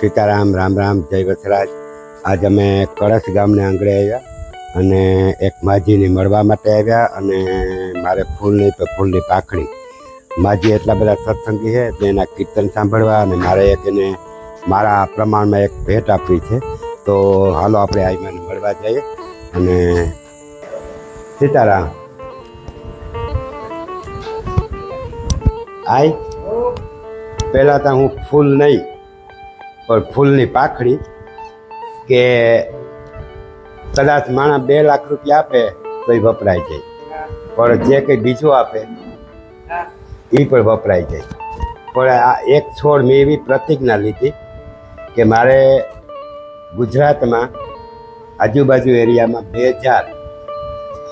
સીતારામ, રામ રામ, જય વસરાજ. આજ અમે કળશ ગામને આંગણે આવ્યા અને એક માજીને મળવા માટે આવ્યા અને મારે ફૂલની પાંખડી માજી એટલા બધા સત્સંગી છે એટલે એના કીર્તન સાંભળવા અને મારે એક એને મારા પ્રમાણમાં એક ભેટ આપવી છે. તો હાલો આપણે આઈમાને મળવા જઈએ. અને સીતારામ. આઈ પહેલાં તો હું ફૂલ નહીં પણ ફૂલની પાંખડી કે કદાચ માણસ 2 લાખ રૂપિયા આપે તો એ વપરાય જાય, પણ જે કંઈ બીજું આપે એ પણ વપરાય જાય. પણ આ એક છોડ મેં એવી પ્રતિજ્ઞા લીધી કે મારે ગુજરાતમાં આજુબાજુ એરિયામાં 2000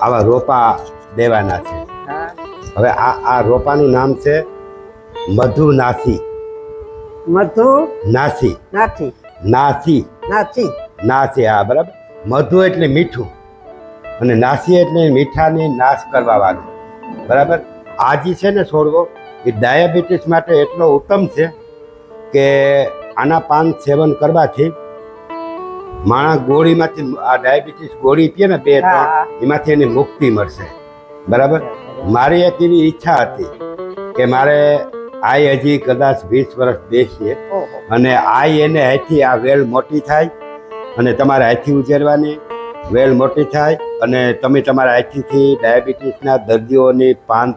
આવા રોપા દેવાના છે. હવે આ રોપાનું નામ છે મધુ નાસી. મધુ નાસી નાથી નાસી નાથી નાસી, હા બરાબર. મધુ એટલે મીઠું અને નાસી એટલે મીઠાને નાશ કરવા વાળું, બરાબર. આ જે છે ને છોડવો એ ડાયાબિટીસ માટે એટલો ઉત્તમ છે કે આના પાન સેવન કરવાથી માણસ ગોળીમાંથી, આ ડાયાબિટીસ ગોળી પીએ ને 2-3 એમાંથી એની મુક્તિ મળશે, બરાબર. મારી એક એવી ઈચ્છા હતી કે મારે આઈ હજી કદાચ 20 વર્ષ બેસીએ અને આઈ એને હાથથી આ વેલ મોટી થાય અને તમારે હાથથી ઉજેરવાની વેલ મોટી થાય અને તમે તમારા હાથથી ડાયાબિટીસના દર્દીઓની પાન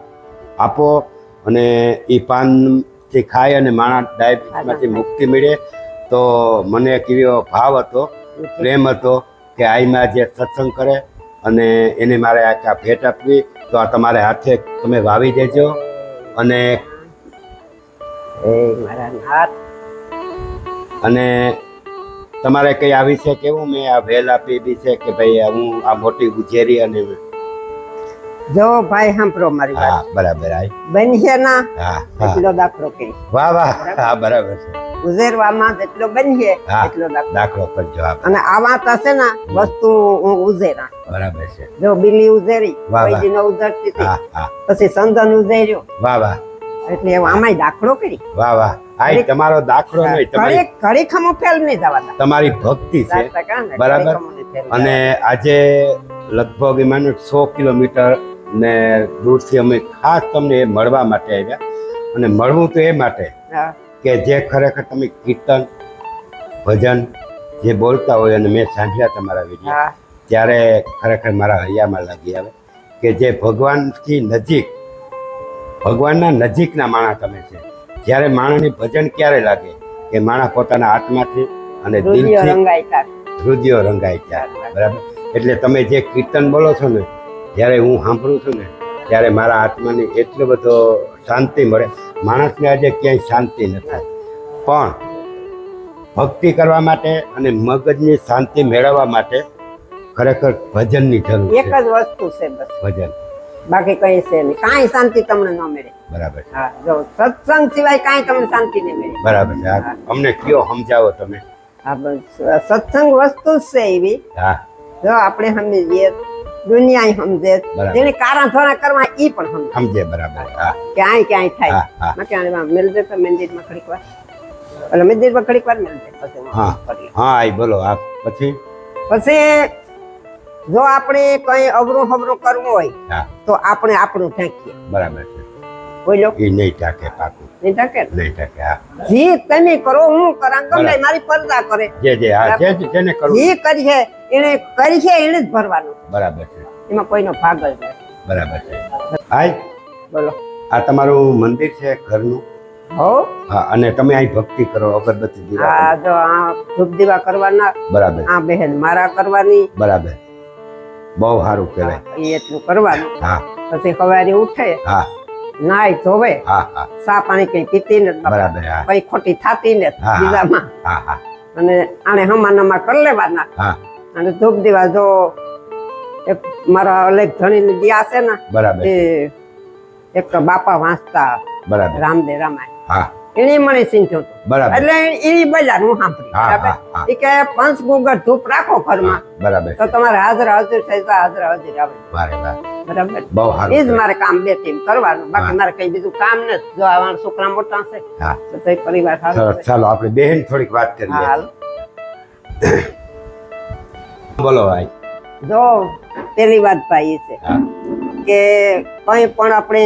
આપો અને એ પાનથી ખાય અને માણસ ડાયાબિટીસમાંથી મુક્તિ મળે. તો મને એક એવો ભાવ હતો, પ્રેમ હતો કે આઈમાં જે સત્સંગ કરે અને એને મારે આ ભેટ આપવી. તો આ તમારે હાથે તમે વાવી દેજો. અને અને તમારે કઈ આવી છે કેવું મેં આ વેલ આપી દી છે કે ભાઈ હું આ મોટી ઉજેરી અને જો ભાઈ સાંભળો મારી વાત. હા બરાબર. આઈ બનશે ના હા એટલો દાખલો કરી. વાહ વાહ, હા બરાબર છે. ઉઝેરવામાં જેટલો બનશે એટલો દાખલો કરજો. અને આવા થશે ને વસ્તુ હું ઉઝેરા. બરાબર છે. જો બિલી ઉઝેરી વાહ, કોઈ વાહ. દી ન ઉઝરતી હતી, હા હા, પછી સંદન ઉઝેર્યો, વાહ વાહ, એટલે આમાંય દાખલો કરી. વાહ વાહ. આઈ તમારો દાખલો નહીં, તમારી ઘડી ખમો ફેલ નહીં જવા તમારી ભક્તિ છે, બરાબર. અને આજે લગભગ એમાં 100 કિલોમીટર ને દૂરથી અમે ખાસ તમને મળવા માટે આવ્યા. અને મળવું તો એ માટે કે જે ખરેખર તમે કીર્તન ભજન જે બોલતા હોય અને મેં સાંભળ્યા તમારા વિડીયો ત્યારે ખરેખર મારા હૈયામાં લાગી આવે કે જે ભગવાનથી નજીક, ભગવાનના નજીકના માણસ તમે છે. જ્યારે માણસની ભજન ક્યારે લાગે કે માણસ પોતાના આત્માથી અને દિલથી હૃદયો રંગાય ત્યારે, બરાબર. એટલે તમે જે કીર્તન બોલો છો ને, જ્યારે હું સાંભળું છું ને ત્યારે મારા આત્માને એટલો બધો શાંતિ મળે. માણસને આજે ક્યાંય શાંતિ નથી, પણ ભક્તિ કરવા માટે અને મગજની શાંતિ મેળવવા માટે ખરેખર ભજનની જરૂર છે. એક જ વસ્તુ છે બસ, ભજન. બાકી કઈ છે નહીં. કાંઈ શાંતિ તમને ન મળે, બરાબર. હા જો સત્સંગ સિવાય કાંઈ તમને શાંતિ નહીં મળે, બરાબર છે. અમને કયો સમજાવો તમે. હા બસ સત્સંગ વસ્તુ જ છે એવી. હા, જો આપણે સમજીએ, દુનિયા સમજે, જેને કારણ ધોરણ કરવા ઈ પણ સમજે, બરાબર. હા, ક્યાંય ક્યાંય થાય. હા હા ક્યાંય મેળ દે તો મંદિરમાં ઘડીક વાર, એટલે મંદિરમાં ઘડીક વાર મેળ દે પછી હા હા. આઈ બોલો. આ પછી જો આપણે કઈ અવરું હવરું કરવું હોય હા તો આપણે આપણું ઢાંકીએ, બરાબર છે. બોલો એ નહીં ટાકે પાકું, નહીં ઢાંકે ને? નહીં ટાકે. હા, જી તમે કરો, હું કરા, ગમે મારી પરદા કરે, જે હા જેને કરવું, જી કરીએ એને કરી છે એને જ ભરવાનું, બરાબર છે. એમાં કોઈનો ભાગ જ નથી. બરાબર છે. હાય બોલો. આ તમારું મંદિર છે ઘરનું? હો હા. અને તમે અહીં ભક્તિ કરો, અગરબત્તી દીવા કરો? હા જો આ ધૂપ દીવા કરવાના, બરાબર. આ બહેન મારા કરવાની, બરાબર. બહુ સારું કહેવાય. એ એટલું કરવાનું. હા પછી સવારે ઉઠે, હા નાય ધોવે, હા હા, સા પાણી કઈ પીતી નથી, બરાબર. હા કઈ ખોટી થાતી નથી હા, બીજામાં, હા હા અને આને હમાનામાં કરી લેવાના. હા, અને ધૂપ દીવા જો એક મારા અલગ ધણીની દિયા છે ને, બરાબર. એ એક બાપા વાંચતા બરાબર. રામદેવ રામાયણ, હા એને મને ચીંધ્યો હતો બરાબર એટલે એ બોલ્યા હું સાંભળી હા, બરાબર હા, હા. એ કે પંચ ગુગર ધૂપ રાખો ઘરમાં બરાબર તો તમારે હાજર હાજર થઈ તો હાજર હાજર આવે વારે વાહ બરાબર બહુ એ સારું જ મારે કામ બે ટીમ કરવાનું બાકી હા. મારે કઈ બીજું કામ નથી જો આવા છોકરા મોટા છે હા તો તોય પરિવાર સારો સરસ છે. ચાલો આપણે બેન થોડીક વાત કરીએ હાલ બોલો ભાઈ જો પેલી વાત ભાઈ એ છે હા કે કઈ પણ આપણે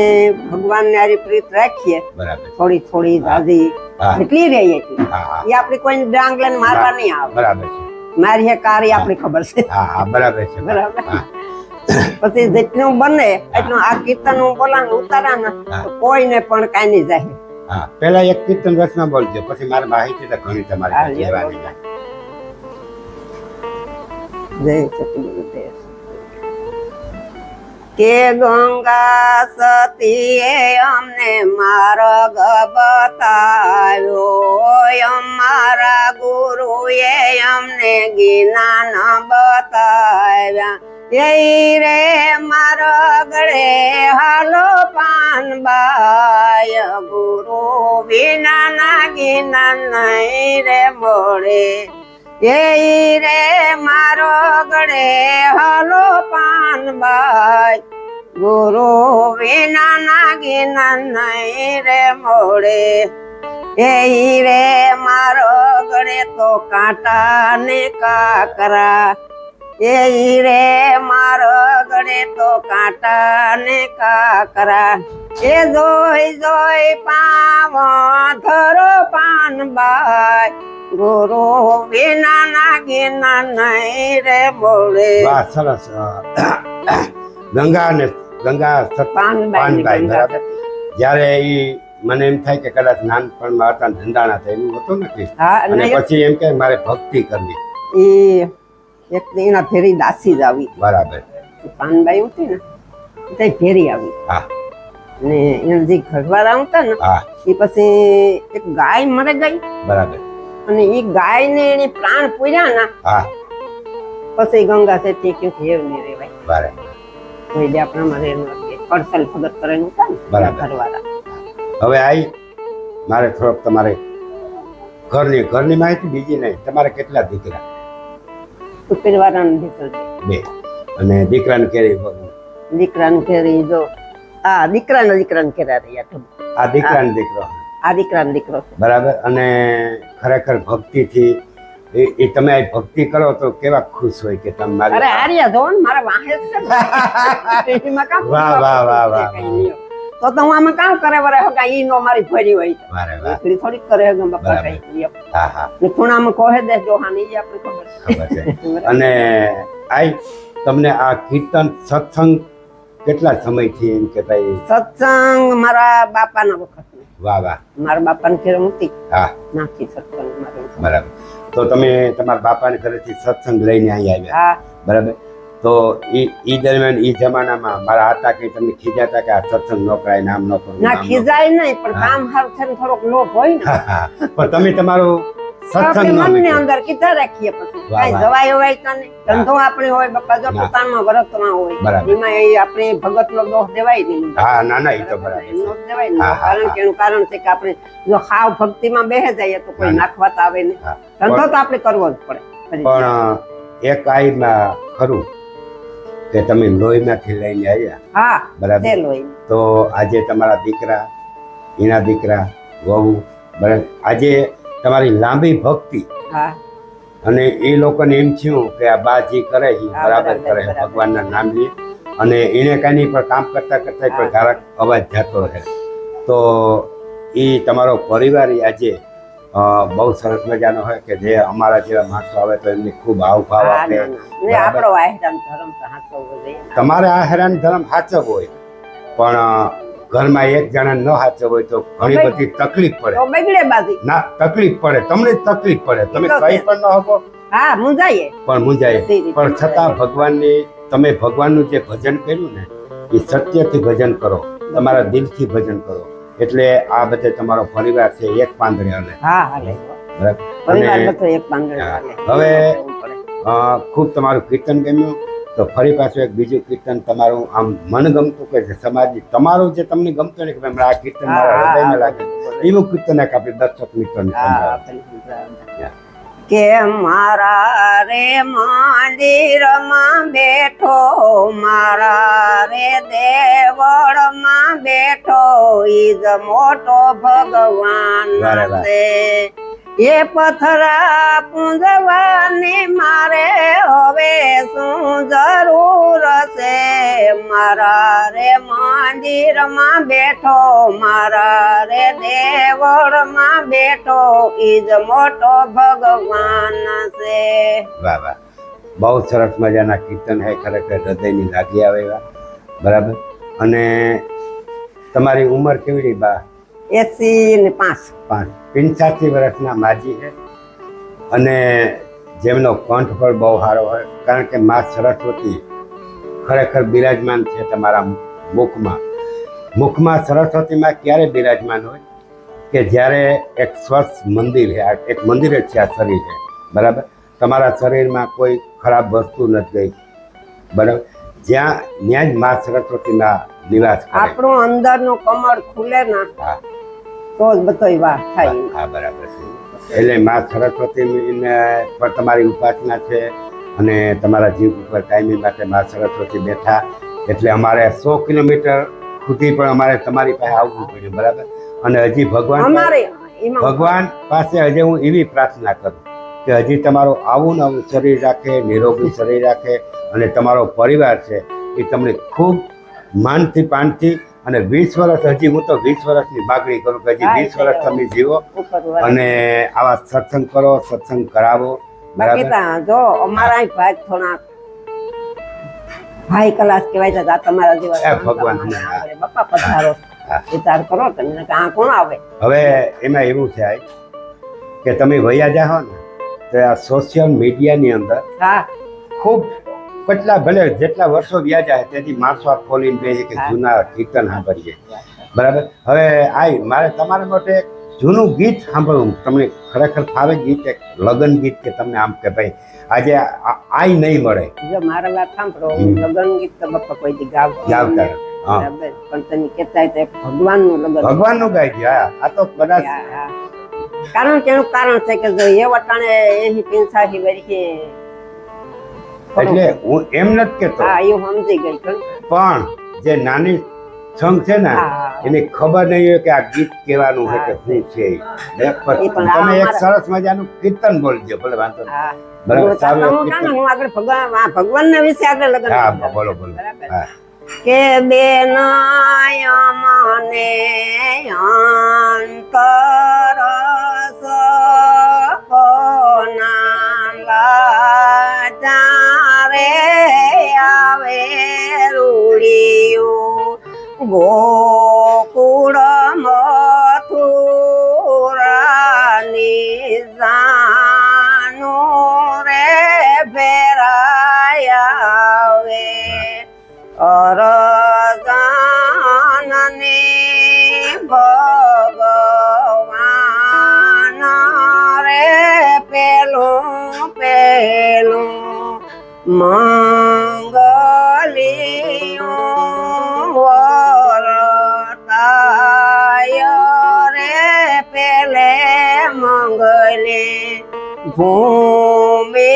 ભગવાનને હારી પ્રીત રાખીએ બરાબર થોડી થોડી દાદી હા જેટલી રહી એટલી હા હા એ આપણે કોઈ ડાંગ લઈને મારવા નહીં આવે બરાબર છે મારી હે કારી આપણી ખબર છે હા હા બરાબર છે બરાબર. હા પછી જેટલું બને એટલું આ કીર્તન હું બોલાને ઉતારા ને તો કોઈને પણ કાંઈ નહીં જાય હા પેલા એક કીર્તન રચના બોલજો પછી મારે માહિતી તો ઘણી તમારી હા, પાસે લેવાની છે. જય સતગુરુદેવ કે ગંગા સતીએ અમને માર્ગ બતાવ્યો અમારા ગુરુએ અમને જ્ઞાન બતાવ્યા એ રે મારગડે હાલો પાનબાય ગુરુ વિના ના જ્ઞાન નહીં રે મળે એ રે મારો ગળે હાલો પાનબાઈ ગુરુ વિના ના જ્ઞાન નહીં રે મળે એ રે મારો ગળે તો કાંટા ને કાકરા એ રે મારો ગળે તો કાંટા ને કાકરા એ જોઈ જોઈ પાવો ધરો પાનબાઈ ગુરુ વિના ના જ્ઞાન નહીં રે બોલે વાહ સરસ ગંગા ને ગંગા પાનબાઈ પાનબાઈ બરાબર જ્યારે ઈ મને એમ થાય કે કદાચ નાનપણમાં હતા ને ધંધાણા હતા એવું હતું ને કે હા અને અને પછી એમ કે મારે ભક્તિ કરવી એ એક એના ફેરી દાસી જ આવી બરાબર પાનબાઈ હતી ને તે ફેરી આવી હા ને એના જે ઘરવાળા હતા ને હા એ પછી એક ગાય મરે ગઈ બરાબર અને એ ગાય ને એને પ્રાણ પૂર્યા ના હા પછી ગંગા છે તે ક્યું ઘેર નહીં રેવાય બરાબર કોઈ દે આપણા મરે પડસલ ભગત કરેલું હતા ને બરાબર. ઘરવાળા હવે આઈ મારે થોડોક તમારે ઘરની માહિતી બીજી નહીં તમારે કેટલા દીકરા ઉપરવાળાને દીકરો છે. બે અને દીકરાને કેરી દીકરાને ઘેરી જો આ દીકરાને ઘેરા રહ્યા તમે આ દીકરાને દીકરો આ દીકરાનો દીકરો છે બરાબર અને ખરેખર ભક્તિથી એ તમે આ ભક્તિ કરો તો કેવા ખુશ હોય કે તમે અરે મારી આર્યા જો ને મારા વાહે જ છે એમાં કામ વાહ, વાહ, વાહ, વાહ, કઈ નહીં. તો હું આમાં કામ કરે વરે હગા ઈ નો મારી ફરી હોય વારે વાહ એકલી થોડીક કરે હગા બાપા બરાબર. કઈ હા હા ને ખૂણામાં કોહે દે જોહાની ઈ આપણે ખબર ખબર છે છે અને આઈ તમને આ કીર્તન સત્સંગ કેટલા સમયથી એમ કે ભાઈ સત્સંગ મારા બાપાના વખત વાહ વાહ મારા બાપાને ઘેર મૂકી હા નાખી સત્સંગ મારે બરાબર તો તમે તમારા બાપાને ઘરેથી સત્સંગ લઈને અહીં આવ્યા હા બરાબર તો ઈ દરમિયાન ઈ જમાનામાં મારા હતા કે તમને ખીજાતા કે આ સત્સંગ ન કરાય નામ ન કરવું ના નામ ન ખીજાય નહીં પણ હા. કામ હાર છે ને થોડોક લોભ હોય ને હા, હા. પણ તમે તમારું આપણે સત્સંગ ન મનની મૂક્યો. અંદર કીધા રાખીએ પછી વાહ, કાંઈ વાહ. જવાય હોય તો નહીં ધંધો આપણે હોય બાપા જો ના. દુકાનમાં વરતમાં હોય બરાબર. એમાં એ આપણે ભગતનો દોષ દેવાય નહીં હા ના ના એ તો બરાબર એનો છે દોષ દેવાય નહીં. હા, હા, કારણ હા. કે એનું કારણ છે કે આપણે જો હાવ ભક્તિમાં બેહે જઈએ તો કોઈ ના, ના. નાખવા તો આવે નહીં હા. ધંધો તો આપણે કરવો જ પડે પણ એક આઈમાં ખરું કે તમે લોહીમાંથી લઈને આવ્યા હા બરાબર છે લોહી તો આજે તમારા દીકરા એના દીકરા વહુ બરાબર આજે તમારી લાંબી ભક્તિ હા અને એ લોકોને એમ થયું કે આ બાજી કરે છે હા, બરાબર બરાબર, કરે બરાબર. ભગવાનના નામ લે અને એને કાંઈ પણ કામ કરતા કરતા પણ હા. ધારક અવાજ જતો રહે તો એ તમારો પરિવાર ઈ આજે બહુ સરસ મજાનો હોય કે જે અમારા જેવા માણસો આવે તો એમની ખૂબ હાવભાવ હા, આપે ના, ના. ને બરાબર. આપણો વાહિદાન ધર્મ તો હાચવવો જોઈએ. તમારે આ હેરાન ધર્મ સાચવ હોય પણ ઘરમાં એક જણા ન સાચવ હોય તો ઘણી હવે- બધી તકલીફ પડે તો બગડે બાજી ના તકલીફ પડે તમને જ તકલીફ પડે તમે એ તો કઈ છે. પણ ન હકો હા મુંજાઈએ પણ મુંજાય બધી રીતે પણ છતાં ભગવાનની તમે ભગવાનનું જે ભજન કર્યું ને એ સત્યથી ભજન કરો તમારા દિલથી ભજન કરો એટલે આ બધે તમારો પરિવાર છે એક પાંદડે હલે હા હાલે બરાબર પરિવાર અને બધો એક પાંદડે હા. હાલે. હવે એવું પડે. ખૂબ તમારું કીર્તન ગમ્યું તો ફરી પાછું એક બીજું કીર્તન તમારું આમ મનગમતું કે છે સમાજ તમારું જે તમને ગમતું ને કે ભાઈ મારે આ કીર્તન મારા હૃદયમાં લાગે એવું કીર્તન એક આપણે દર્શક મિત્રોને સમજાવો. કે મારા રે મંદિરમાં બેઠો, મારા રે દેવળમાં બેઠો, ઈ જ મોટો ભગવાન વારે વાહ. છે. એ પથરા પૂંજવાની મારે હવે શું જરૂર છે? મારા રે મંદિરમાં બેઠો, મારા રે દેવળમાં બેઠો, ઈ જ મોટો ભગવાન છે. વાહ વાહ, બહુ સરસ મજાના કીર્તન હે, ખરેખર હૃદયની લાગી આવે એવા. બરાબર. અને તમારી ઉંમર કેવી રહી બા? 85. 85 વર્ષના માજી છે અને જેમનો કંઠ પણ બહુ સારો હોય, કારણ કે મા સરસ્વતી ખરેખર બિરાજમાન છે તમારા મુખમાં. મુખમાં સરસ્વતીમાં ક્યારે બિરાજમાન હોય કે જ્યારે એક સ્વસ્થ મંદિર છે, એક મંદિર જ છે આ શરીર છે. બરાબર. તમારા શરીરમાં કોઈ ખરાબ વસ્તુ નથી ગઈ. બરાબર. ત્યાં જ મા સરસ્વતીના નિવાસ કરે. આપણું અંદરનું કમળ ખુલે ને હા તો જ બધોય વાત થાય. હા, બરાબર છે. એટલે મા સરસ્વતીને પર તમારી ઉપાસના છે અને તમારા જીવ ઉપર કાયમી માટે મા સરસ્વતી બેઠા, એટલે અમારે 100 કિલોમીટર સુધી પણ અમારે તમારી પાસે આવવું પડ્યું. બરાબર. અને હજી ભગવાન પાસે હજી હું એવી પ્રાર્થના કરું કે હજી તમારું આવું ને આવું શરીર રાખે, નિરોગી શરીર રાખે, અને તમારો પરિવાર છે એ તમને ખૂબ માનથી પાનથી અને 20 વર્ષ, હજી હું તો 20 વર્ષની માગણી કરું કે હજી 20 વર્ષ તમે જીવો અને આવા સત્સંગ કરો, સત્સંગ કરાવો. બાકી જો અમારા ભાઈ થોડા ભાઈ કલાસ કહેવાય છે, આ તમારા જેવા ભગવાન બાપા પધારો, વિચાર કરો તમે કે આ કોણ આવે. હવે એમાં એવું છે કે તમે વયા જાઓ ને તો આ સોશિયલ મીડિયાની અંદર ખૂબ કેટલા ભલે જેટલા વર્ષો વ્યા જાય તેથી માણસો આ ખોલીને બે કે જૂના કીર્તન સાંભળીએ. બરાબર. હવે મારે તમારા માટે એક જૂનું ગીત સાંભળવું. તમને ખરેખર ફાવે ગીત, એક લગ્ન ગીત કે તમને આમ કે ભાઈ આજે નહીં મળે. જો મારા વાત સાંભળો, લગ્ન ગીત તો બાપા કોઈ દી ગાવતા પણ તમે કહેતા તો ભગવાનનું લગ્ન, ભગવાનનું ગાઈ દે. આ તો કદાચ કારણ કે એનું કારણ છે કે જો એ વટાણે 80-85 વર્ષે, એટલે હું એમ નથી કેતો, હા એ સમજી ગઈ, પણ જે નાની સંઘ છે ને એને ખબર નહીં હોય કે આ ગીત કેવાનું છે કે શું છે. તમે એક સરસ મજાનું કીર્તન બોલજો, ભલે વાંધો નહીં. હું આગળ ભગવાન ના વિશે આગળ લગન. હા, બોલો બોલો. કે બેન મને અંતર જારે આવે રૂડિયું ગોકુળ મથુરાની જાનું રે ફેરાય આવે અરજાનની ભગવાન રે પેલું મંગલિયું વરતાય રે પેલે મંગલે ભૂમિ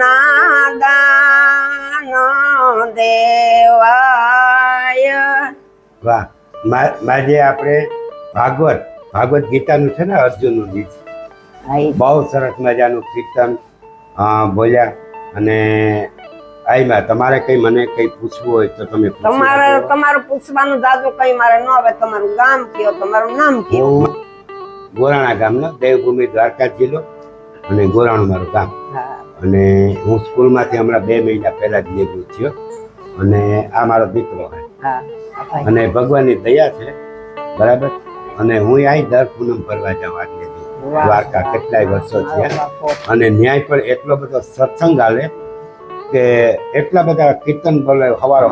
નાદાન દેવાય. વાહ. માજે આપણે ભાગવત ગીતાનું છે ને અર્જુનનું ગીત, બહુ સરસ મજાનું કીર્તન બોલ્યા. અને આઈમાં તમારે કઈ મને કઈ પૂછવું હોય તો તમે તમારું પૂછવાનું જાજુ કઈ મારે ન આવે. તમારું ગામ કયો, તમારું નામ કયો? હું ગોરાણા ગામનો, દેવભૂમિ દ્વારકા જિલ્લો અને ગોરાણું મારું ગામ. અને હું સ્કૂલમાંથી હમણાં 2 મહિના પહેલા જ નીકળ્યો થયો અને આ મારો દીકરો છે અને ભગવાનની દયા છે. બરાબર. અને હું અહીં દર પૂનમ ભરવા જાઉં આગળ દ્વારકા કેટલાય વર્ષો થયા અને ન્યાય પણ એટલો બધો સત્સંગ હાલે કે એટલા બધા કીર્તન બોલે સવારે.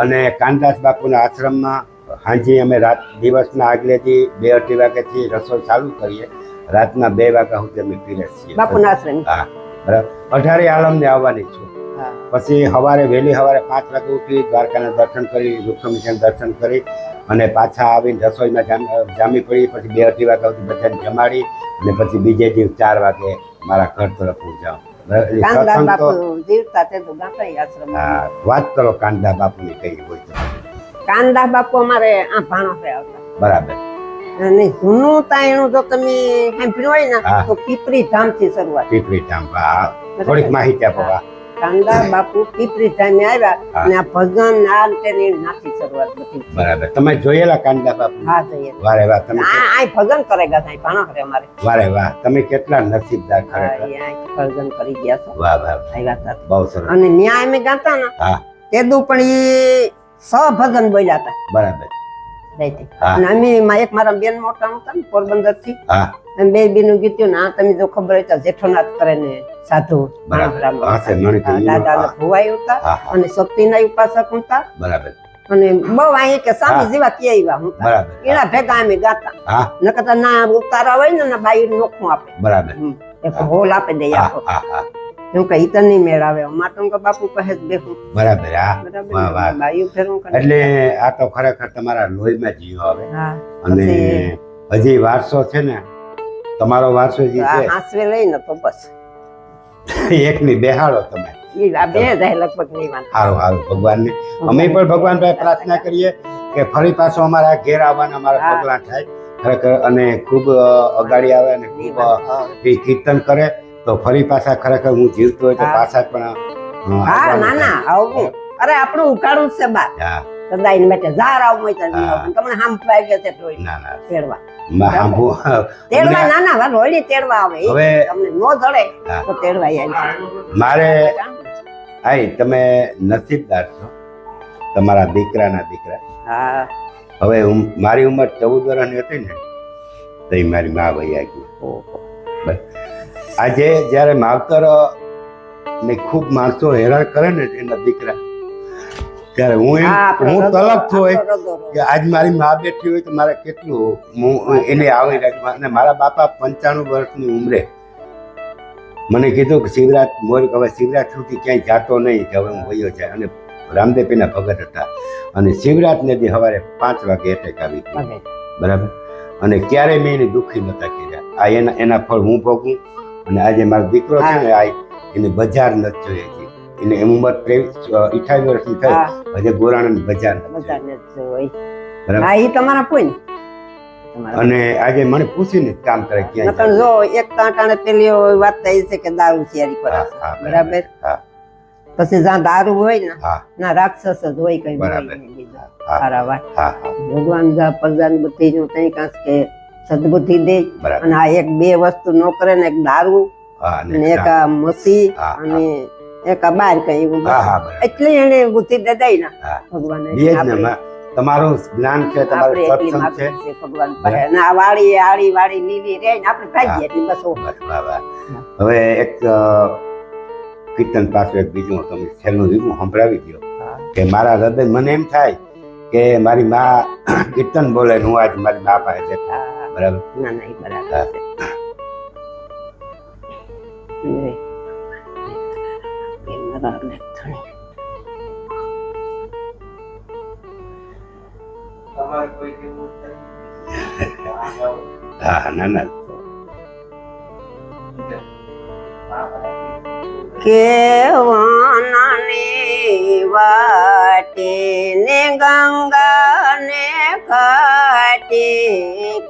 અને કાનદાસ બાપુના આશ્રમમાં સાંજે અમે દિવસના આગલેથી 2-2:30 વાગ્યાથી રસોઈ ચાલુ કરીએ, રાતના 2 વાગ્યા સુધી અમે પીરસીએ. બાપુના આશ્રમ. હા, બરાબર 18 આલમને આવવાની છું. હા. પછી સવારે વહેલી સવારે 5 વાગે ઉઠી દ્વારકાના દર્શન કરી, રૂક્ષ્મણીના દર્શન કરી અને પાછા આવીને રસોઈમાં જામી પડી. પછી 2-2:30 વાગ્યા સુધી બધાને જમાડી અને પછી બીજે દિવસ 4 વાગે મારા ઘર તરફ હું જાઉં. બરાબર? એટલે કાંદા સત્સંગ બાપુ તો જીવતા તે તો ગાંઠાઈ આશ્રમ. હા, વાત કરો કાંદા બાપુની કઈ હોય તો. કાંદા બાપુ અમારે આ ભાણસે આવતા. બરાબર. અને જૂનું તાયણું જો તમે સાંભળ્યું હોય ને હા. તો પીપરી ધામથી શરૂઆત. પીપળી ધામ. હા, થોડીક માહિતી આપો. હા. કાંદા બાપુ પીપરી ધામે આવ્યા હા. અને આ ભજન આ તેની નાથી શરૂઆત બધી. બરાબર. તમે જોયેલા કાંદા બાપુ? હા જઈએ. વારે વાહ, તમે આ ભજન કરે ગયા સાહેબ ભાણો અમારે. વારે વાહ, તમે કેટલા નસીબદાર હા, ખરેખર. એ આ ભજન કરી ગયા છો. વાહ વાહ, આવ્યા હતા. બહુ સરસ. અને ન્યાય અમે ગાતા ને હા, તેદું પણ ઈ ભજન બોલ્યા હતા બરાબર. રાઈતે. હા. અને અમે એક મારા બેન મોટા હતા ને પોરબંદર થી હા, અને બે બેનું ગીત્યું ને આ તમે જો ખબર હોય તો જેઠોનાથ કરે ને સાધુ બરાબર. હા, છે, મને તો ઈ દાદા ને હા. ભુવાઈ હતા હા, હા, અને શક્તિના ઉપાસક હતા બરાબર. અને બહુ અહીં કે સ્વામી હા. જેવા કે આવ્યા હું બરાબર. એના ભેગા અમે ગાતા હા, નકર ના ઉતારા હોય ને બાઈ નોખું આપે. બરાબર. એક હોલ આપે દે હા, આખો હા, હા, એમ કે ઈ તો નહીં મેળાવે અમારે તો બાપુ પાસે જ બેહું. બરાબર. હા, બરાબર વાહ વાહ. ને? બાયું ફેરવું કરે. એટલે આ તો ખરેખર તમારા લોહીમાં જીવ આવે. હા અને પછી હજી વારસો છે ને, તમારો વારસો જે આ છે હાંસવે લઈને તો બસ એકની બેહાડો તમે. ઈ આ બે જાય લગભગ નહીં વાંધો. સારું સારું, ભગવાનને અમે પણ ભગવાન ભાઈ પ્રાર્થના કરીએ કે ફરી પાછો અમારા ઘેર આવવાના અમારા હા. પગલા થાય ખરેખર, અને ખૂબ અગાડી આવે અને ખૂબ એ કીર્તન કરે તો ફરી પાછા ખરેખર હું જીવતો હોય તો હા. પાછા પણ હા આવવાનું ના ના થાય. આવું અરે આપણું ઉકાળું જ છે બાર હા, સદાય માટે ઝાર આવું હોય તો નહીં હા. આવું. તમને હામ ફાઈ ગયો છે તોય ના ના તેડવા સાંભળો. તેડવા ના ના વાત હોળી તેડવા આવે ઈ હવે તમને નો જડે હા. તો તેડવા આવી મારે આઈ તમે નસીબદાર છો, તમારા દીકરાના દીકરા. હા હવે મારી ઉંમર 14 વર્ષની હતી ને તો ઈ મારી મા વહી ગઈ. ઓહો. આજે જ્યારે માવતર ને ખૂબ માણસો હેરાન કરે ને એના દીકરા, ત્યારે હા, આપણો હું રદો- તલબ છું હોય આપણો રદો. કે આજ મારી મા બેઠી હોય તો મારે કેટલું હું એને આવી રાખવા. અને મારા બાપા 95 વર્ષની ઉંમરે મને કીધું કે શિવરાજ મોર હવે શિવરાજ સુધી ક્યાંય જાતો નહીં, કે હવે હું વયો જાય. અને રામદેવપીના ભગત હતા અને શિવરાજને દી સવારે 5 વાગે એટેક આવી ગયો. ભલે. બરાબર. અને ક્યારેય મેં એને દુઃખી નતા કર્યા. આ એના ફળ હું ભોગું. અને આજે મારો દીકરો છે ને આ એને બજાર નથી જોઈએ છે. એને ઉંમર 28 વર્ષની થઈ, હા. હજે ગોરાણાની બજાર નથી જોઈ. બધાને જ હોય. બરાબર. હા ઈ તમારા કોઈ ને. તમારા અને આજે મને પૂછીને જ કામ કરે ક્યાંય નકર જાય. જો એક ટાણે પેલી વાત થઈ છે કે દારૂ શેરી પર હા, હા, બરાબર. હા, પછી જ્યાં દારૂ હોય ને હા, ના રાક્ષસ જ હોય કઈ બરાબર. હોય નહીં બીજું. હા. સારા વાત હા, હા, ભગવાન જા પ્રજાની બુદ્ધિ નું કઈ કાંસ કે સદબુદ્ધિ દે. બરાબર. અને આ એક બે વસ્તુ નો કરે ને એક દારૂ હા, અને એક આ મસી હા, અને એક આ બાર કઈ એવું હા, બસ. હા, બરાબર. એટલે એને બુદ્ધિ દે દઈ ને હા. ભગવાન બે જ ને માં. તમારું જ્ઞાન છે, તમારું આપણે એટલી સત્સંગ છે. માગણી છે ભગવાન પાસે. અને આ વાળી આડી વાળી લીલી રે ને આપણે ખાઈ જઈએ એટલે બસ બસ, વાહ, વાહ. હવે એક કીર્તન પાછું એક બીજું તમે છેલ્લું રીવું સંભળાવી દો કે મારા હૃદય મને એમ થાય કે મારી મા કીર્તન બોલે ને હું આજ મારી મા પાસે બેઠા. બરાબર. ના ના ઈ બરાબર હા. છે લે. એ બરાબર ને થોડી. હા, ના ના કેવનાની વાટે ને ગંગા ને ઘાટે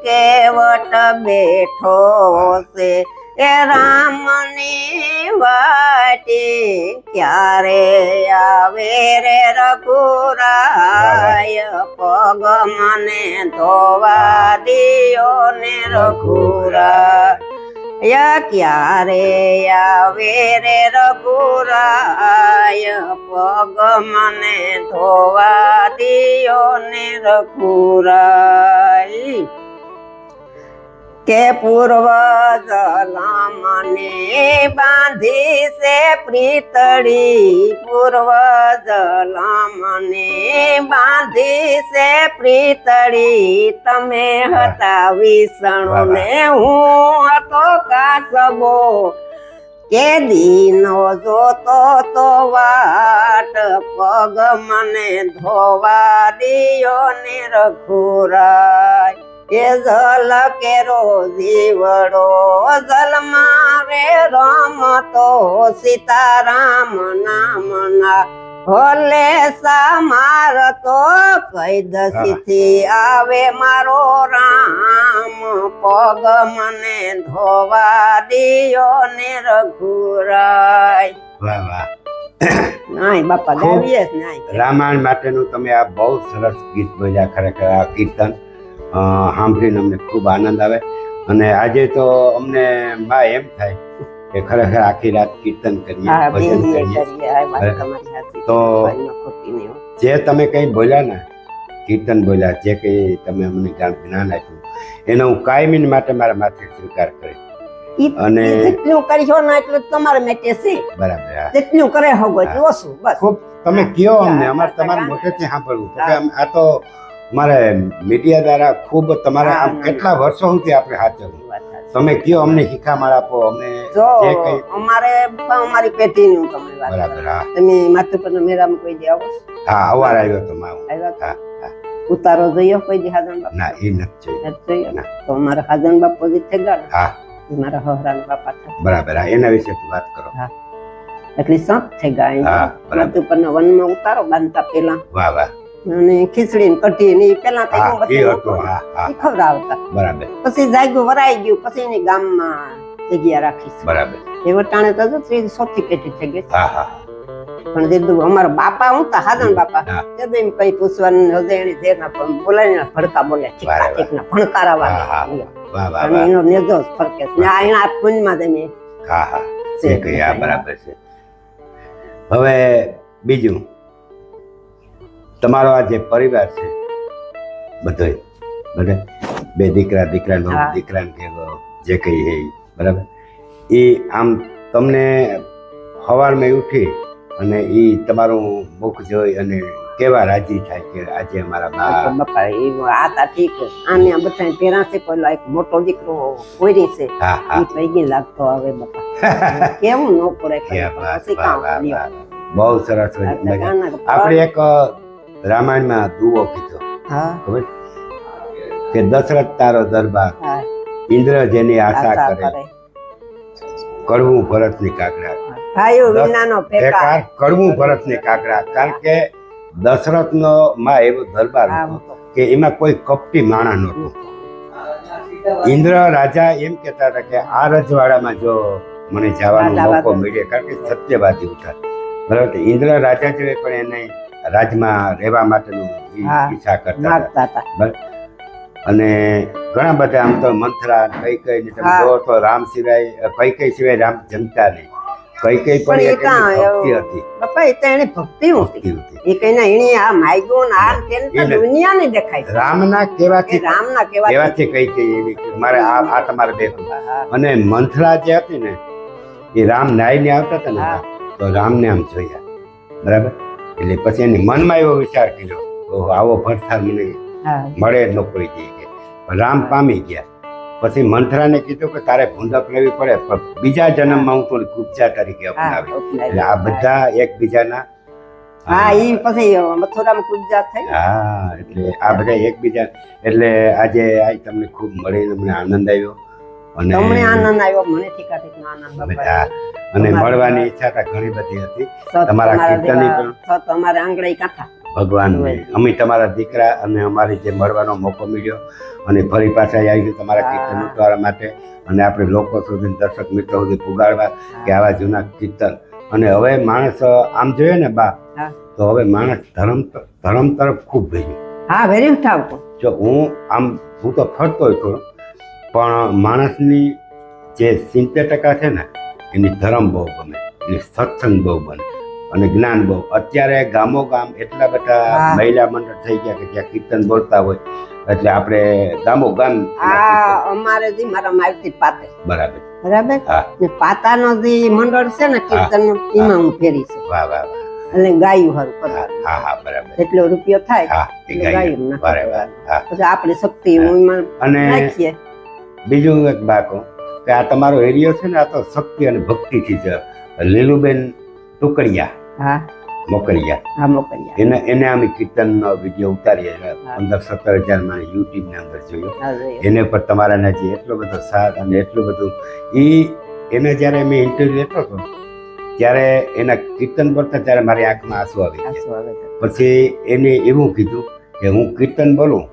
કેવટ બેઠો છે એ રામની વાટે ક્યારે આવે રે રઘુરાય પગ મને ધોવા દિયો ને રઘુરા યા ક્યારે આવે રે રઘુરાય પગ મને ધોવા દિયો ને રઘુરાય કે પૂર્વ જલામને બાંધી છે પ્રીતળી પૂર્વ જલામને બાંધી છે પ્રીતળી તમે હતા વિષ્ણુ ને હું હતો કાસબો કે દીનો જોતો તો વાટ પગ મને ધોવા દિયો ને રઘુરાય એ જલ કેરો જીવડો જલ મારે રમતો સીતારામ નામના ભલે સમાર તો કઈ દસીથી આવે મારો રામ પગ મને ધોવા દિયો ને રઘુરાય વાહ વાહ નાય બાપા ગાવીએ જ નાય રામાયણ માટેનું તમે આ બહુ સરસ ગીત બોલ્યા. ખરેખર આ કીર્તન સાંભળીને અમને ખૂબ આનંદ આવે. અને આજે તો અમને માં એમ થાય કે ખરેખર આખી રાત કીર્તન કરીએ, હા ભજન બેહીએ કરીએ. કરીએ આ વાત તમારી સાચી તો ભાઈમાં ખોટી નહીં હો. જે તમે કંઈ બોલ્યા ને, કીર્તન બોલ્યા, જે કંઈ તમે અમને જ્ઞાન આપ્યું, એનો હું કાયમી માટે મારા માથે સ્વીકાર કરી. અને જેટલું કરશો ને એટલું તમારે મેટે છે. બરાબર. હા. જેટલું કરે હોગો એટલું ઓછું બસ. ખૂબ તમે કયો અમને, અમારે તમારા મોઢેથી સાંભળવું. તો કે આ તો મારે મીડિયા દ્વારા ખૂબ તમારા આમ કેટલા વર્ષો સુધી આપણે સાચવવું. તમે કયો અમને શીખામણ આપો અમને જો જે કંઈ. અમારે અમારી પેઢીની હું તમને વાત બરાબર. કરું. હા તમે માથુપરના મેળામાં કોઈ દી આવો છો? હા અવાર આવ્યો તો માવો. આવ્યા હા છો? હા. ઉતારો જોયો કોઈ દી હાજન બાપા? ના એ નથી જોયું. નથી જોયો? ના. તો અમારા હાજન બાપો જે થયેલા ને, હા એ મારા હહરાના બાપા થયા. બરાબર. હા એના વિશે વાત કરો. એટલે સંત થઈ ગયા. હા બરાબર. માથુપરના વનમાં ઉતારો બાંધતા પેલા વાહ વાહ. અને ખીચડી ને કઢી ને ઈ પેલા તો હા એવું એ બધું હતું. હા હા ઈ ખવડાવતા. બરાબર પછી જાગ્યું વરાઈ ગયું, પછી એની ગામમાં જગ્યા રાખી. બરાબર. એ વટાણે તો જો ત્રીજી ચોથી પેઢી થઈ ગઈ. હા હા પણ જેટલું અમારા બાપા હું તા હાજન બાપા હા. તે એમ કઈ પૂછવાનું હજે એની જેના બોલાય ભડકા બોલે બરાબર. ઠીકના ભણકારા હા, હા. વાળા વાહ વાહ અને વાહ. એનો નેજો જ ફરકે છે. ને આ એના પુણ્યમાં જઈને હા હા એ કઈ આ બરાબર છે. હવે બીજું, તમારો આ જે પરિવાર છે બધોય બધા બે દીકરા દીકરાનો હા. દીકરાને કે જે કઈ હે ઈ, બરાબર. એ આમ તમને સવારમાં ઉઠી અને એ તમારું મુખ જોઈ અને કેવા રાજી થાય કે આજે અમારા બા. બાપા એ આ તા ઠીક આને બધા પેરા છે. પેલો એક મોટો દીકરો કોઈરી છે હા હા ઈ પૈગી લાગતો હવે બાપા કેવું નો પડે ક્યાં વાત. પછી વાહ, કામ વાહ, લ્યો. વાહ. બહુ સરસ હોય. એટલે મજા. કાના આપણે એક રામાયણમાં દુઓ કીધો હા ખબર કે દશરથ તારો દરબાર, હા ઇન્દ્ર જેની આશા આશા કરે, કરે કડવું ભરતની કાકડા. ભાઈઓ વિનાનો ફેકાર ફેકાર કડવું ભરતની કાકડા. કારણ કે દશરથનો માં એવો દરબાર હા, હતો કે એમાં કોઈ કપટી માણસ નહોતું. ઇન્દ્ર રાજા એમ કહેતા હતા કે આ રજવાડામાં જો મને જવાનો રાજા મોકો બાદલ. મળે, કારણ કે સત્યવાદી ઉઠા, બરાબર. ઇન્દ્ર રાજા જોએ પણ એને રાજમાં રહેવા માટેનું હા. ઈચ્છા કરતા હતા. માગતા હતા. બરાબર. અને ઘણા બધા આમ તો મંથરા કઈ કઈ ને તમે હા. જો તો રામ સિવાય કઈ સિવાય રામ જમતા નહીં. કઈ પણ પણ એ એક એની કાં ભક્તિ એવું- હતી. બાપા એ તો એને ભક્તિ હતી. ભક્તિ હતી. એ કઈ ના એની આ માગ્યું ને આ તેને તો એને- દુનિયા ને દેખાય છે. રામના કે કહેવાથી રામના કેવા કહેવાથી કઈ એની કે મારે આ તમારે બેઠું. અને મંથરા જે હતી ને એ રામ નાઈને આવતા હતા ને હા. તો રામને આમ જોયા, બરાબર. એટલે પછી એની મનમાં એવો વિચાર કર્યો ઓહો, આવો ભરથાર મને મળે ન કોઈ દી કે. રામ પામી ગયા. પછી મંથરાને કીધું કે તારે ભૂંડક લેવી પડે, પણ બીજા જન્મમાં હું થોડી કુબજા તરીકે અપનાવી. એટલે આ બધા એકબીજાના હા ઈ પછી મથુરામાં પૂજા થઈ. હા એટલે આ બધા એકબીજા એટલે આજે આ તમને ખૂબ મળીને મને આનંદ આવ્યો. અને તમને આનંદ આવ્યો, મને ઠીકા ઠીકનો આનંદ બાપા. હા, અને મળવાની ઈચ્છા તો ઘણી બધી હતી. તમારા કીર્તનની પણ તમારે આંગળી કાંઠા ભગવાનને અમે તમારા દીકરા અને અમારી જે મળવાનો મોકો મળ્યો અને ફરી પાછા આવી તમારા કીર્તન ઉતારવા માટે અને આપણે લોકો સુધી દર્શક મિત્રો સુધી પુગાડવા કે આવા જૂના કીર્તન. અને હવે માણસ આમ જોઈએ ને બા, હા. તો હવે માણસ ધર્મ તરફ ખૂબ ભેજ્યું. હા વેરી ઉઠાવતો. જો હું તો ફરતો હોય થોડો, પણ માણસની જે 70% છે ને એની ધર્મ બહુ ગમે, એની સત્સંગ બહુ બને અને જ્ઞાન બહુ. અત્યારે ગામો ગામ એટલા બધા હા. મહિલા મંડળ થઈ ગયા કે જ્યાં કીર્તન બોલતા હોય એટલે આપણે ગામો ગામ એના આ કીર્તન. અમારે જે મારા માવતી પાતે બરાબર. બરાબર હા. ને પાતાનો જે મંડળ છે ને કીર્તન એમાં હું ફેરી છું. વાહ વાહ વાહ. એટલે ગાયું હારું હા કરવાનું. હા હા બરાબર. એટલો રૂપિયો થાય હા એ એટલે ગાય. ગાયું નાખી વારે વાહ. દેવાનું. હા. પછી આપણી શક્તિ હા. એમાં અને નાખીએ. બીજું એક બાકો કે આ તમારો એરિયો છે ને આ તો શક્તિ અને ભક્તિથી છે. લીલુબેન ટુકડિયા હા મોકલિયા હા મોકલ્યા એને અમે કીર્તનનો વિડીયો ઉતારીએ 15-17 હજાર માં યુટ્યુબ ની અંદર જોયો. હા જોઈએ. એને પર તમારા નજી એટલો બધો સાથ અને એટલું બધું એને જ્યારે મેં ઇન્ટરવ્યુ લેતો હતો ત્યારે એના કીર્તન બોલતા ત્યારે મારી આંખમાં આંસુ આવી ગયા. આંસુ આવે છે. પછી એને એવું કીધું કે હું કીર્તન બોલું.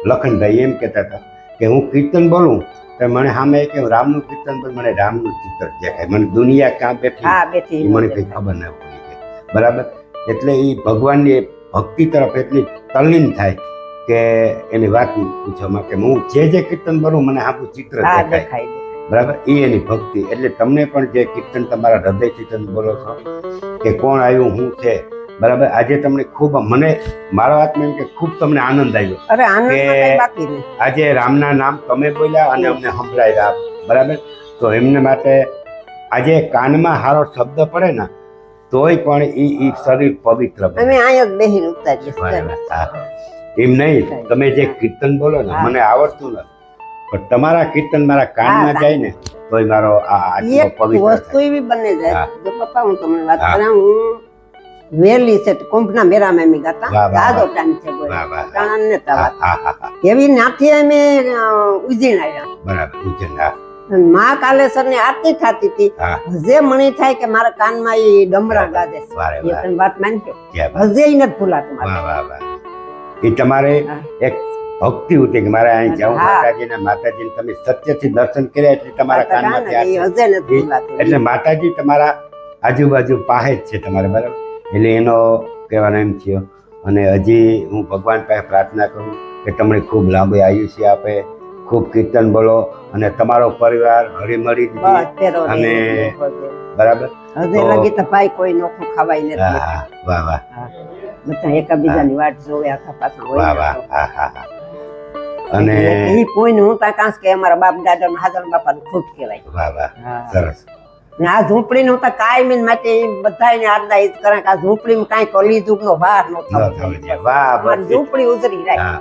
લખનભાઈ એમ કહેતા હતા કે હું કીર્તન બોલું તો મને સામે કે હું રામનું કીર્તન બોલું મને રામનું ચિત્ર દેખાય. મને દુનિયા ક્યાં બેઠી હા બેઠી એ મને કંઈ ખબર ના પડી કે બરાબર. એટલે એ ભગવાનની ભક્તિ તરફ એટલી તલ્લીન થાય કે એની વાત પૂછવામાં કે હું જે કીર્તન બોલું મને આખું ચિત્ર હા દેખાય. દેખાય બરાબર એ એની ભક્તિ. એટલે તમને પણ જે કીર્તન તમારા હૃદયથી તમે બોલો છો કે કોણ આવ્યું હું છે બરાબર. આજે તમને ખૂબ મને મારા વાતમાં એમ કે ખૂબ તમને આનંદ આવ્યો. અરે આનંદ કે કઈ બાકી નહીં. આજે રામના નામ તમે બોલ્યા અને અમને સંભળાવ્યા બરાબર. તો એમને માટે આજે કાનમાં સારો શબ્દ પડે ને તોય પણ એ શરીર પવિત્ર બને. અમે અહીંયા જ બેહીને ઉતારીએ બરાબર. હા. એમ નહીં તમે જે કીર્તન બોલો ને મને આવડતું નથી પણ તમારા કીર્તન મારા કાનમાં હા, જાય ને તોય મારો આ આત્મા એક પવિત્ર વસ્તુ થાય. એવી બને જાય હા. જો પપ્પા હું તમને વાત હા. કરા હું વેલી છે કુંભના મેળામાં અમે ગાતા વાહ, વાહ, જાજો વાહ. ટાઈમ છે બોલ વાહ, વાહ, વાહ. તાણા ને હા, તાવા હા, હા, હા. એવી નાથી અમે ઉજીન આવ્યા બરાબર ઉજ્જૈન. હા, મા કાલેશ્વર ની આરતી થતી હતી હા. હજે મણી થાય કે મારા કાનમાં એ ડમરા ગાજે છે. વારે એ વાહ. તમે વાત માનજો ક્યાં વાત. હજે ઈ નથી ભૂલાતું મારે. વાહ, વાહ, વાહ. એ તમારે હા. એક ભક્તિ હતી કે મારે અહીં જાઉં હા. માતાજીને તમે સત્યથી દર્શન કર્યા એટલે તમારા કાનમાં એ ત્યાં છે. હજે નથી ભૂલાતું. એટલે માતાજી તમારા આજુબાજુ પાસે જ છે તમારે બરાબર. એટલે એનો કહેવાનો એમ થયો. અને હજી હું ભગવાન પાસે પ્રાર્થના કરું કે તમને ખૂબ લાંબુ આયુષ્ય આપે, ખૂબ કીર્તન બોલો અને તમારો પરિવાર હળીમળી બસ પેરો રે, અને પેરો રે. બરાબર. હજે તો- લગી તો ભાઈ કોઈ નોખું ખવાય હા, નથી. હા, વાહ વાહ બધા એકાબીજાની વાટ જોવે આખા પાછા હોય વાહ ને વાહ. તો. હા, હા, હા. અને ઈ કોઈને હું તા કાંસ કે અમારા બાપ દાદા ના હાજર બાપા ખૂબ કહેવાય. વાહ વાહ હા. સરસ. ને આ ઝૂંપડી નું તો કાયમી માટે બધાને આરદા ઈ જ કરે કે આ ઝૂંપડી માં કાંઈ કલીજુગ નો ભાર નો ન થવો જોઈએ. વાહ અમારી બસ. ઝૂંપડી ઉજરી રહે. હા.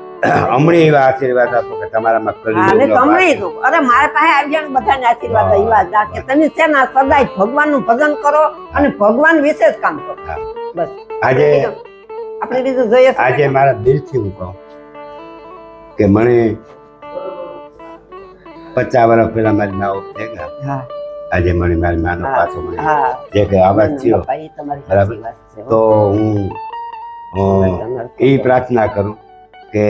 હમણાં એવા આશીર્વાદ આપો કે તમારામાં હા ને કલિયુગનો તમને વાસ. તો અરે મારા પાસે આવી જાય બધાને આશીર્વાદ વાહ, એવા જ કે તમે છે ને સદાય ભગવાન નું ભજન કરો અને ભગવાન વિશે જ કામ કરો. હા. બસ આજે આપણે બીજું જોઈએ છે આજે કાંઈ? મારા દિલથી હું કહું કે મને 50 વર્ષ પહેલા મારી માઓ થઈ ગયા. હા આજે મને મારી માનો હા, પાછો મને હા. જે કે આવાજ થયો બાપા, ઈ તમારી બરાબર. સાચી વાત છે. તો હું એ પ્રાર્થના કરું કે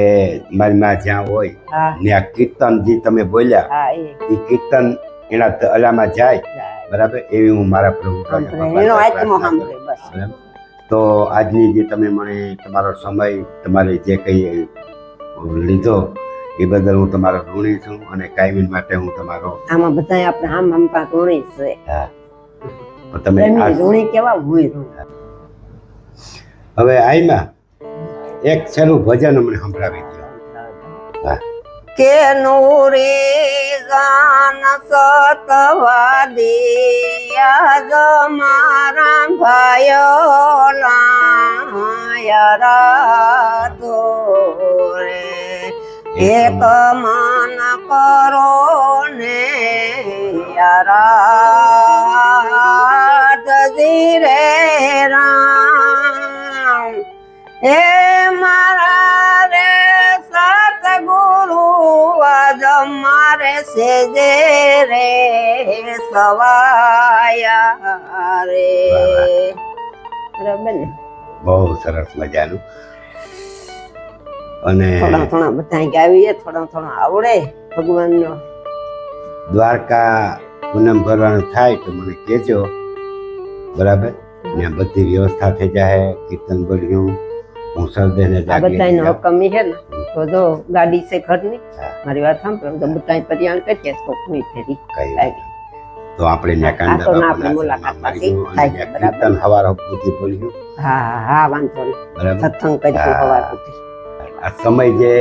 મારી માં જ્યાં હોય હા ને આ કીર્તન જે તમે બોલ્યા હા એ કીર્તન એના અલામાં જાય એ બરાબર એવી હું મારા પ્રભુ પાસે ભગવાન એનો પાસે આત્મો પ્રાર્થના સાંભળે કરું. બસ. બરાબર. તો આજની જે તમે મને તમારો સમય તમારે જે કંઈ લીધો એ બદલ હું તમારો ઋણી છું અને કાયમી માટે હું તમારો આમાં બધા આપણે આમ આમ પાક ઋણી છે. તમે તમે આ ઋણી કેવા હું ઋણી. હવે આઈમાં એક છેલ્લું ભજન અમને સંભળાવી દો. હા. કે નૂરી ગાન સતવા દિયા જ મારા ભાયો લાયા રે એક મન કરો ને યારા રે રામ હે મારા રે સતગુરુ આજ મારે સેજે રે સવાયા રે. બરાબર ને? બહુ સરસ મજાનું. અને થોડા થોડા બધા ગાવીએ થોડા થોડા આવડે ભગવાનનો. દ્વારકા પૂનમ ભરવાનું થાય તો મને કહેજો બરાબર. ત્યાં બધી વ્યવસ્થા થઈ જાય. કીર્તન બોલ્યું હું સરદેને આ બધાનો હુકમ છે ને તો જો ગાડી છે ઘરની હા. મારી વાત સાંભળો તો બધા પરિયાણ કરીએ તો કોઈ ફેરી તો આપણે ત્યાં આ તો ના આપણે મુલાકાત પાછી થાય, બરાબર. કીર્તન હવાર બુદ્ધિ બોલ્યું હા હા વાંધો નહીં. બરાબર. સત્સંગ કરીશું હા. સવાર સુધી. આ સમય જે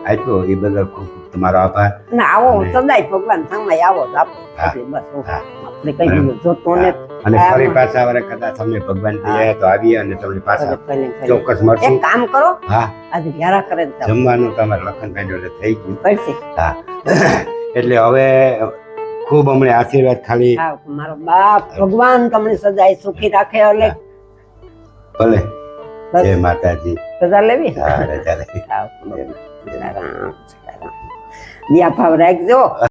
આપ્યો એ બદલ ખૂબ ખૂબ તમારો આભાર. અને આવો અને- સદાય ભગવાન સમય આવો જ આપો હા. એટલે બસ હા. આપણે કઈ બીજું જોતો ને અને હા. ફરી પાછા વરે કદાચ અમે ભગવાન થયા તો આવીએ અને તમને પાછા ચોક્કસ મળશું. એક કામ કરો હા. આજે વ્યારા કરે ને જાઓ. જમવાનું તમારે લખનભાઈ જોડે થઈ ગયું. પડશે હા. એટલે હવે ખૂબ હમણે આશીર્વાદ ખાલી હા મારો બાપ ભગવાન તમને સદાય સુખી રાખે એટલે ભલે બસ. જય માતાજી રજા લેવી હા રજા લઈ. હા, સીતારામ, સીતારામ. દિયા ભાવ રાખજો